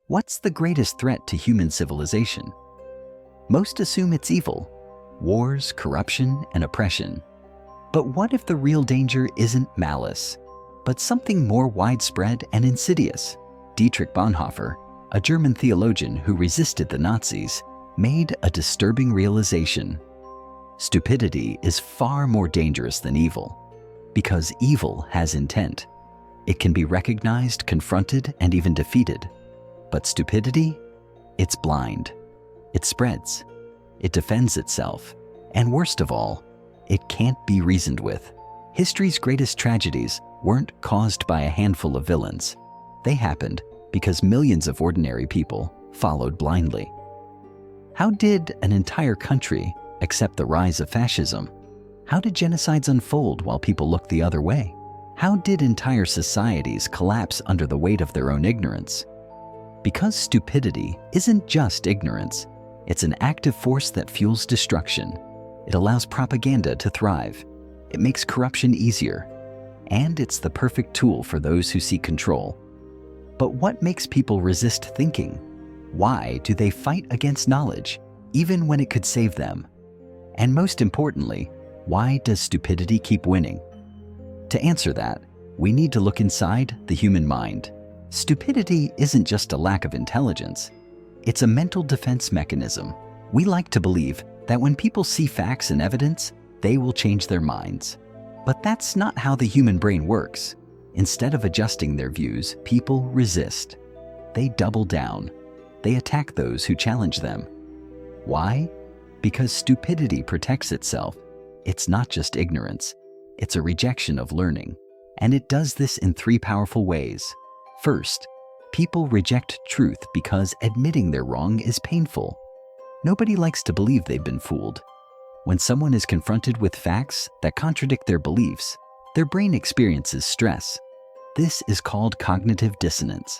What's the greatest threat to human civilization? Most assume it's evil, wars, corruption, and oppression. But what if the real danger isn't malice, but something more widespread and insidious? Dietrich Bonhoeffer, a German theologian who resisted the Nazis, made a disturbing realization. Stupidity is far more dangerous than evil, because evil has intent. It can be recognized, confronted, and even defeated. But stupidity? It's blind. It spreads. It defends itself. And worst of all, it can't be reasoned with. History's greatest tragedies weren't caused by a handful of villains. They happened because millions of ordinary people followed blindly. How did an entire country accept the rise of fascism? How did genocides unfold while people looked the other way? How did entire societies collapse under the weight of their own ignorance? Because stupidity isn't just ignorance, it's an active force that fuels destruction. It allows propaganda to thrive. It makes corruption easier. And it's the perfect tool for those who seek control. But what makes people resist thinking? Why do they fight against knowledge, even when it could save them? And most importantly, why does stupidity keep winning? To answer that, we need to look inside the human mind. Stupidity isn't just a lack of intelligence. It's a mental defense mechanism. We like to believe that when people see facts and evidence, they will change their minds. But that's not how the human brain works. Instead of adjusting their views, people resist. They double down. They attack those who challenge them. Why? Because stupidity protects itself. It's not just ignorance. It's a rejection of learning. And it does this in three powerful ways. First, people reject truth because admitting they're wrong is painful. Nobody likes to believe they've been fooled. When someone is confronted with facts that contradict their beliefs, their brain experiences stress. This is called cognitive dissonance.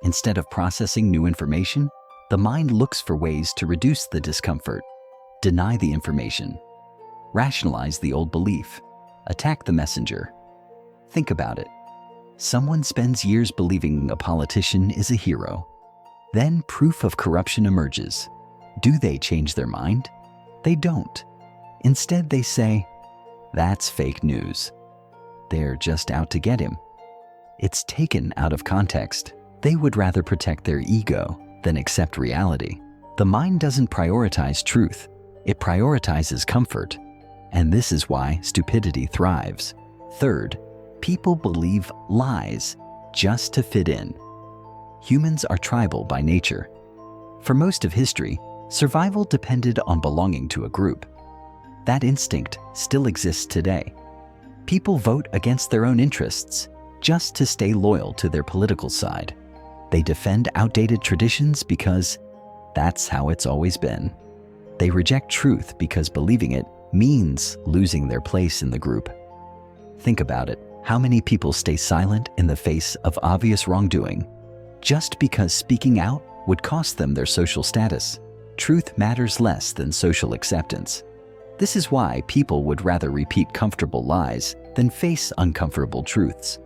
Instead of processing new information, the mind looks for ways to reduce the discomfort, deny the information, rationalize the old belief, attack the messenger. Think about it. Someone spends years believing a politician is a hero. Then proof of corruption emerges. Do they change their mind? They don't. Instead, they say, "That's fake news. They're just out to get him." It's taken out of context. They would rather protect their ego than accept reality. The mind doesn't prioritize truth. It prioritizes comfort. And this is why stupidity thrives. Third, people believe lies just to fit in. Humans are tribal by nature. For most of history, survival depended on belonging to a group. That instinct still exists today. People vote against their own interests just to stay loyal to their political side. They defend outdated traditions because that's how it's always been. They reject truth because believing it means losing their place in the group. Think about it. How many people stay silent in the face of obvious wrongdoing just because speaking out would cost them their social status? Truth matters less than social acceptance. This is why people would rather repeat comfortable lies than face uncomfortable truths.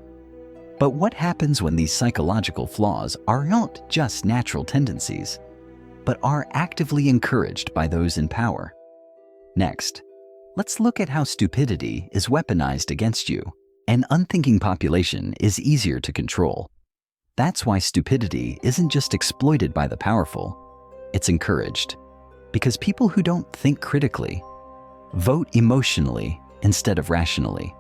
But what happens when these psychological flaws are not just natural tendencies, but are actively encouraged by those in power? Next, let's look at how stupidity is weaponized against you. An unthinking population is easier to control. That's why stupidity isn't just exploited by the powerful, it's encouraged. Because people who don't think critically, vote emotionally instead of rationally,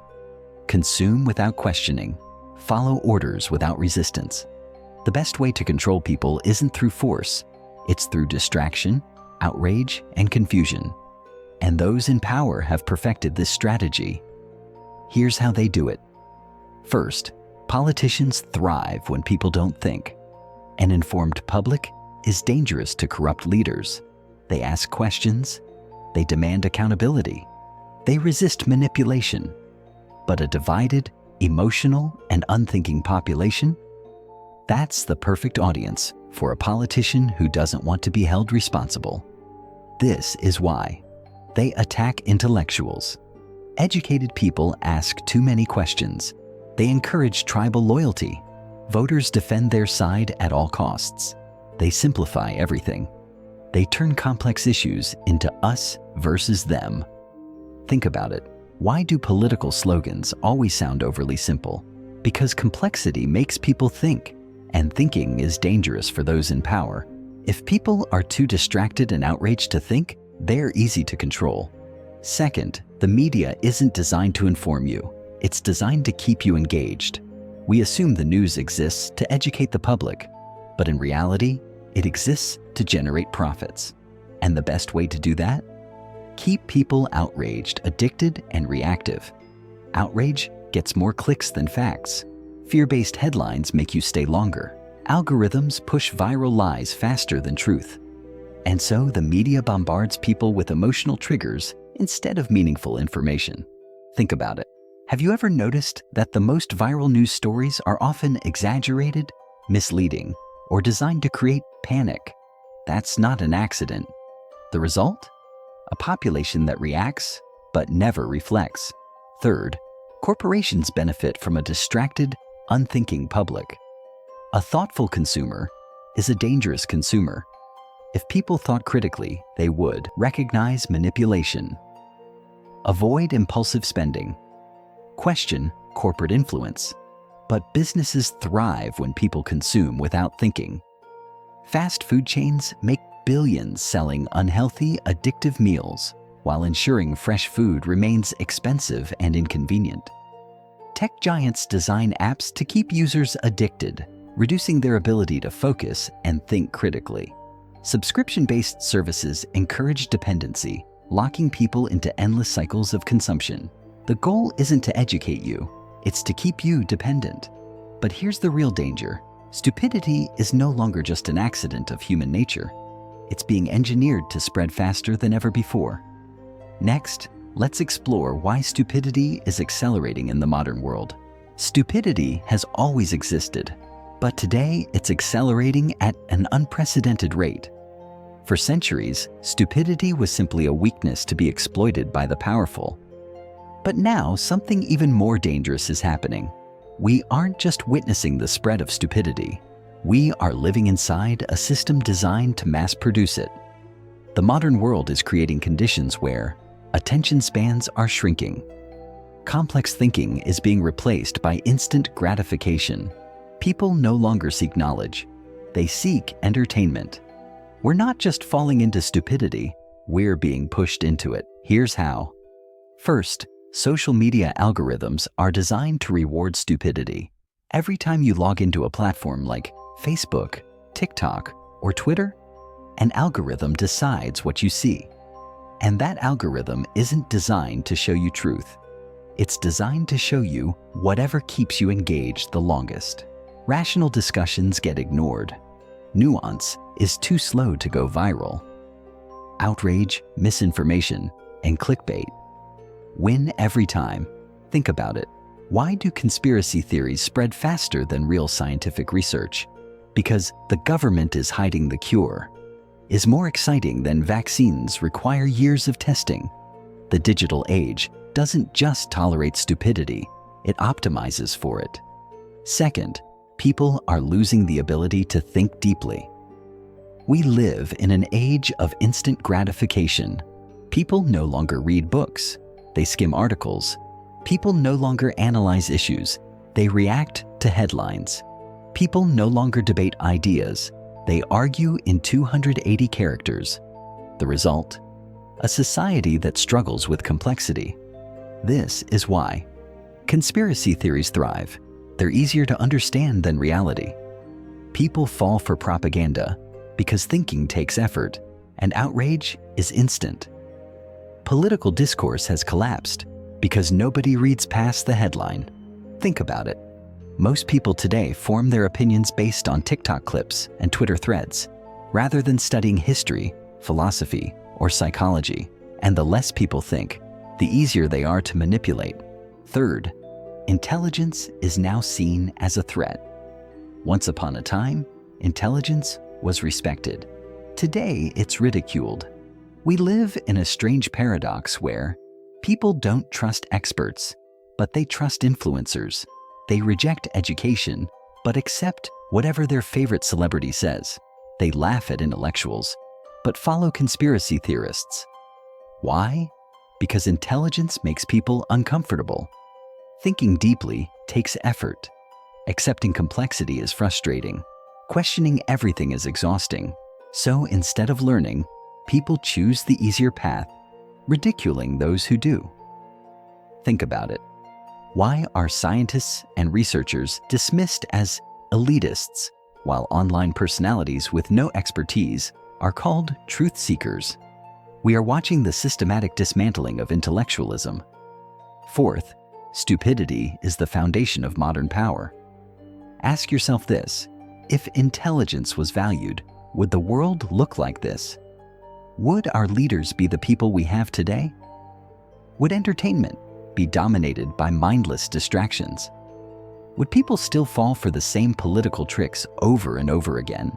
consume without questioning, follow orders without resistance. The best way to control people isn't through force, it's through distraction, outrage, and confusion. And those in power have perfected this strategy. Here's how they do it. First, politicians thrive when people don't think. An informed public is dangerous to corrupt leaders. They ask questions. They demand accountability. They resist manipulation. But a divided, emotional, and unthinking population? That's the perfect audience for a politician who doesn't want to be held responsible. This is why they attack intellectuals. Educated people ask too many questions. They encourage tribal loyalty. Voters defend their side at all costs. They simplify everything. They turn complex issues into us versus them. Think about it. Why do political slogans always sound overly simple? Because complexity makes people think, and thinking is dangerous for those in power. If people are too distracted and outraged to think, they're easy to control. Second, the media isn't designed to inform you. It's designed to keep you engaged. We assume the news exists to educate the public, but in reality, it exists to generate profits. And the best way to do that? Keep people outraged, addicted, and reactive. Outrage gets more clicks than facts. Fear-based headlines make you stay longer. Algorithms push viral lies faster than truth. And so the media bombards people with emotional triggers instead of meaningful information. Think about it. Have you ever noticed that the most viral news stories are often exaggerated, misleading, or designed to create panic? That's not an accident. The result? A population that reacts, but never reflects. Third, corporations benefit from a distracted, unthinking public. A thoughtful consumer is a dangerous consumer. If people thought critically, they would recognize manipulation. Avoid impulsive spending. Question corporate influence. But businesses thrive when people consume without thinking. Fast food chains make billions selling unhealthy, addictive meals while ensuring fresh food remains expensive and inconvenient. Tech giants design apps to keep users addicted, reducing their ability to focus and think critically. Subscription-based services encourage dependency, locking people into endless cycles of consumption. The goal isn't to educate you, it's to keep you dependent. But here's the real danger. Stupidity is no longer just an accident of human nature. It's being engineered to spread faster than ever before. Next, let's explore why stupidity is accelerating in the modern world. Stupidity has always existed, but today it's accelerating at an unprecedented rate. For centuries, stupidity was simply a weakness to be exploited by the powerful. But now, something even more dangerous is happening. We aren't just witnessing the spread of stupidity. We are living inside a system designed to mass produce it. The modern world is creating conditions where attention spans are shrinking. Complex thinking is being replaced by instant gratification. People no longer seek knowledge. They seek entertainment. We're not just falling into stupidity, we're being pushed into it. Here's how. First, social media algorithms are designed to reward stupidity. Every time you log into a platform like Facebook, TikTok, or Twitter, an algorithm decides what you see. And that algorithm isn't designed to show you truth. It's designed to show you whatever keeps you engaged the longest. Rational discussions get ignored. Nuance is too slow to go viral. Outrage, misinformation, and clickbait win every time. Think about it. Why do conspiracy theories spread faster than real scientific research? Because the government is hiding the cure. Is more exciting than vaccines require years of testing. The digital age doesn't just tolerate stupidity, it optimizes for it. Second, people are losing the ability to think deeply. We live in an age of instant gratification. People no longer read books. They skim articles. People no longer analyze issues. They react to headlines. People no longer debate ideas. They argue in 280 characters. The result? A society that struggles with complexity. This is why conspiracy theories thrive. They're easier to understand than reality. People fall for propaganda because thinking takes effort, and outrage is instant. Political discourse has collapsed because nobody reads past the headline. Think about it. Most people today form their opinions based on TikTok clips and Twitter threads, rather than studying history, philosophy, or psychology. And the less people think, the easier they are to manipulate. Third, intelligence is now seen as a threat. Once upon a time, intelligence was respected. Today, it's ridiculed. We live in a strange paradox where people don't trust experts, but they trust influencers. They reject education, but accept whatever their favorite celebrity says. They laugh at intellectuals, but follow conspiracy theorists. Why? Because intelligence makes people uncomfortable. Thinking deeply takes effort. Accepting complexity is frustrating. Questioning everything is exhausting. So instead of learning, people choose the easier path, ridiculing those who do. Think about it. Why are scientists and researchers dismissed as elitists, while online personalities with no expertise are called truth seekers? We are watching the systematic dismantling of intellectualism. Fourth, stupidity is the foundation of modern power. Ask yourself this: if intelligence was valued, would the world look like this? Would our leaders be the people we have today? Would entertainment be dominated by mindless distractions? Would people still fall for the same political tricks over and over again?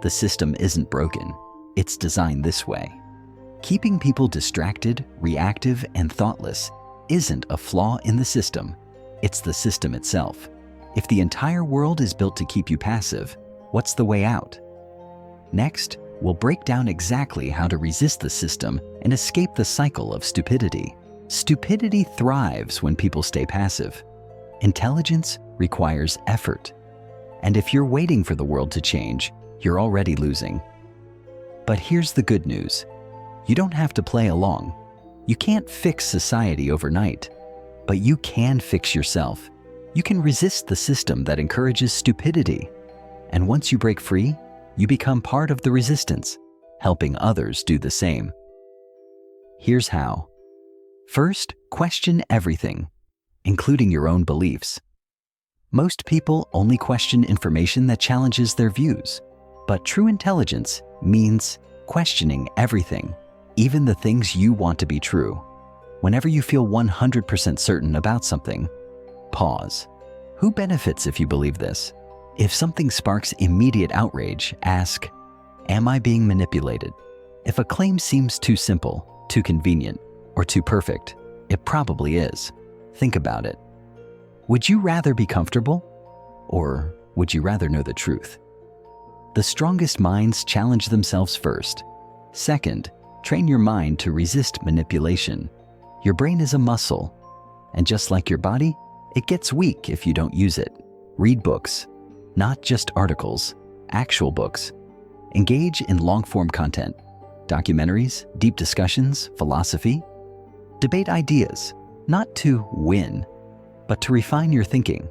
The system isn't broken. It's designed this way. Keeping people distracted, reactive, and thoughtless isn't a flaw in the system. It's the system itself. If the entire world is built to keep you passive, what's the way out? Next, we'll break down exactly how to resist the system and escape the cycle of stupidity. Stupidity thrives when people stay passive. Intelligence requires effort. And if you're waiting for the world to change, you're already losing. But here's the good news. You don't have to play along. You can't fix society overnight, but you can fix yourself. You can resist the system that encourages stupidity. And once you break free, you become part of the resistance, helping others do the same. Here's how. First, question everything, including your own beliefs. Most people only question information that challenges their views, but true intelligence means questioning everything, even the things you want to be true. Whenever you feel 100% certain about something, pause. Who benefits if you believe this? If something sparks immediate outrage, ask, am I being manipulated? If a claim seems too simple, too convenient, or too perfect, it probably is. Think about it. Would you rather be comfortable? Or would you rather know the truth? The strongest minds challenge themselves first. Second, train your mind to resist manipulation. Your brain is a muscle, and just like your body, it gets weak if you don't use it. Read books, not just articles, actual books. Engage in long-form content, documentaries, deep discussions, philosophy. Debate ideas, not to win, but to refine your thinking.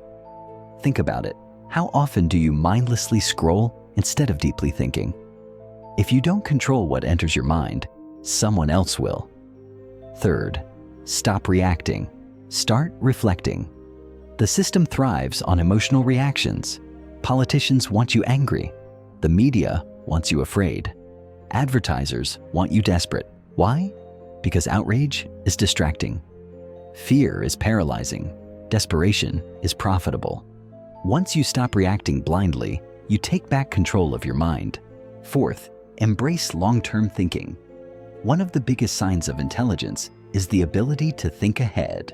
Think about it. How often do you mindlessly scroll instead of deeply thinking? If you don't control what enters your mind, someone else will. Third, stop reacting. Start reflecting. The system thrives on emotional reactions. Politicians want you angry. The media wants you afraid. Advertisers want you desperate. Why? Because outrage is distracting. Fear is paralyzing. Desperation is profitable. Once you stop reacting blindly, you take back control of your mind. Fourth, embrace long-term thinking. One of the biggest signs of intelligence is the ability to think ahead.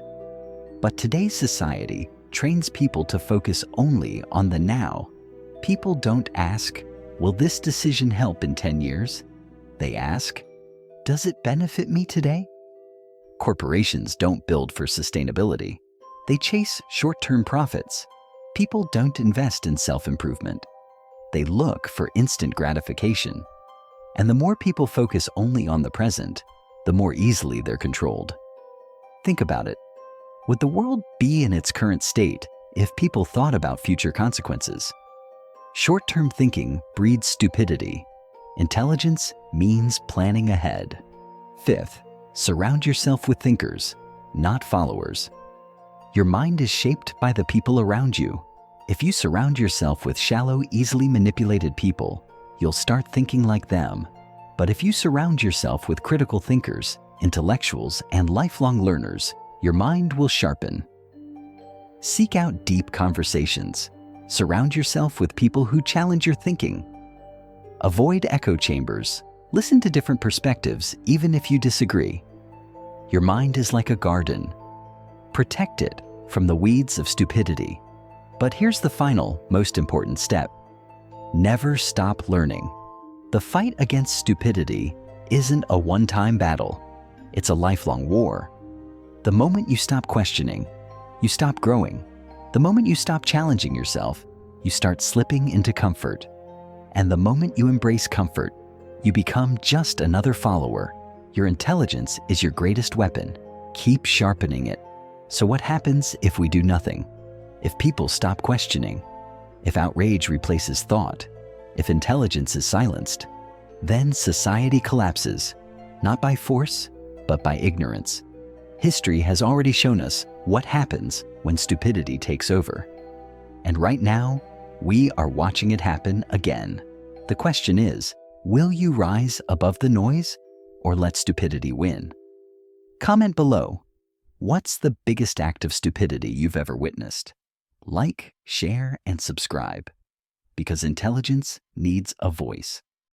But today's society trains people to focus only on the now. People don't ask, will this decision help in 10 years? They ask, does it benefit me today? Corporations don't build for sustainability. They chase short-term profits. People don't invest in self-improvement. They look for instant gratification. And the more people focus only on the present, the more easily they're controlled. Think about it. Would the world be in its current state if people thought about future consequences? Short-term thinking breeds stupidity. Intelligence means planning ahead. Fifth, surround yourself with thinkers, not followers. Your mind is shaped by the people around you. If you surround yourself with shallow, easily manipulated people, you'll start thinking like them. But if you surround yourself with critical thinkers, intellectuals, and lifelong learners, your mind will sharpen. Seek out deep conversations. Surround yourself with people who challenge your thinking. Avoid echo chambers. Listen to different perspectives, even if you disagree. Your mind is like a garden. Protect it from the weeds of stupidity. But here's the final, most important step. Never stop learning. The fight against stupidity isn't a one-time battle. It's a lifelong war. The moment you stop questioning, you stop growing. The moment you stop challenging yourself, you start slipping into comfort. And the moment you embrace comfort, you become just another follower. Your intelligence is your greatest weapon. Keep sharpening it. So what happens if we do nothing? If people stop questioning? If outrage replaces thought? If intelligence is silenced? Then society collapses, not by force, but by ignorance. History has already shown us what happens when stupidity takes over. And right now, we are watching it happen again. The question is, will you rise above the noise or let stupidity win? Comment below. What's the biggest act of stupidity you've ever witnessed? Like, share, and subscribe, because intelligence needs a voice.